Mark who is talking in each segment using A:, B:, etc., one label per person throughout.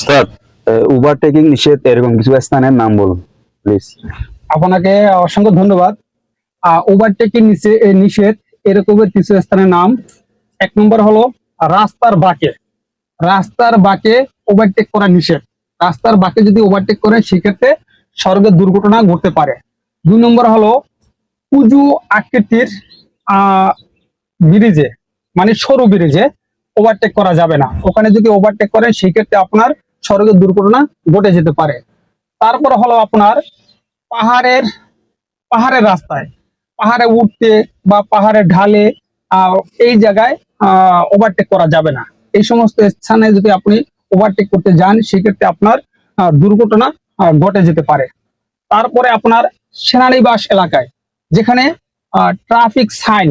A: উস্তাদ, ওভারটেকিং নিষেধ এরকম কিছু স্থানের নাম বলুন প্লিজ।
B: আপনাকে অসংখ্য ধন্যবাদ। ওভারটেকিং নিষেধ এরকমের কিছু স্থানের নাম। 1 নম্বর হলো রাস্তার বাঁকে। রাস্তার বাঁকে ওভারটেক করা নিষেধ। রাস্তার বাঁকে যদি ওভারটেক করে সেক্ষেত্রে সড়কে দুর্ঘটনা ঘটতে পারে। 2 নম্বর হলো উঁচু আকৃতির ব্রিজে, মানে সরু ব্রিজে ওভারটেক করা যাবে না। ওখানে যদি ওভারটেক করেন সেক্ষেত্রে আপনার সড়কে দুর্ঘটনা ঘটে যেতে পারে। তারপর হলো আপনার পাহাড়ের পাহাড়ের রাস্তায়, পাহাড়ে উঠতে বা পাহাড়ের ঢালে এই জায়গায় ওভারটেক করা যাবে না। এই সমস্ত স্থানে যদি আপনি ওভারটেক করতে যান সেক্ষেত্রে আপনার দুর্ঘটনা ঘটে যেতে পারে। তারপরে আপনার সেনানিবাস এলাকায় যেখানে ট্রাফিক সাইন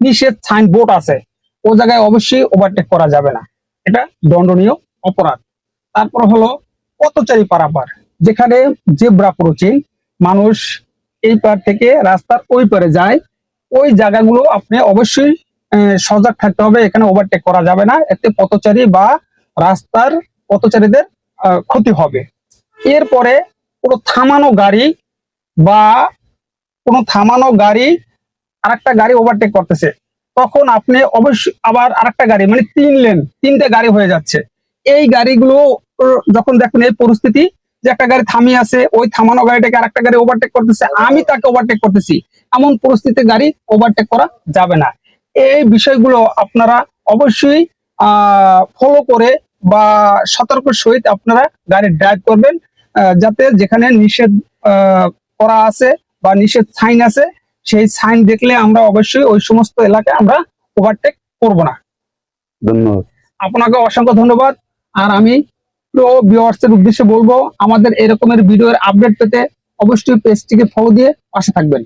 B: নিষেধ সাইন বোর্ড আছে, ও জায়গায় অবশ্যই ওভারটেক করা যাবে না, এটা দণ্ডনীয় অপরাধ। তারপর হলো পথচারী পারাপার, যেখানে জেব্রা ক্রসিং, মানুষ এই পার থেকে রাস্তার ওই পারে যায়, ওই জায়গাগুলো আপনি অবশ্যই সজাগ থাকতে হবে। এখানে ওভারটেক করা যাবে না, এতে পথচারী বা রাস্তার পথচারীদের ক্ষতি হবে। এরপরে কোনো থামানো গাড়ি বা আরেকটা গাড়ি ওভারটেক করতেছে, তখন আপনি অবশ্যই আবার আরেকটা গাড়ি, মানে 3 লেন 3টে গাড়ি হয়ে যাচ্ছে, এই গাড়িগুলো যখন দেখবেন এই পরিস্থিতি যে একটা গাড়ি থামিয়ে আছে, ওই থামানো গাড়িটাকে আরেকটা গাড়ি ওভারটেক করতেছে, আমি তাকে ওভারটেক করতেছি, এমন পরিস্থিতিতে গাড়ি ওভারটেক করা যাবে না। এই বিষয়গুলো আপনারা অবশ্যই ফলো করে বা সতর্ক সহিত আপনারা গাড়ি ড্রাইভ করবেন, যাতে যেখানে নিষেধ করা আছে বা নিষেধ সাইন আছে, সেই সাইন দেখলে আমরা অবশ্যই ওই সমস্ত এলাকায় আমরা ওভারটেক করব না।
A: ধন্যবাদ
B: আপনাকে অসংখ্য ধন্যবাদ। আর আমি প্রিয় ভিউয়ার্সের উদ্দেশ্যে বলবো, আমাদের এরকমের ভিডিওর আপডেট পেতে অবশ্যই পেজটিকে ফলো দিয়ে পাশে থাকবেন।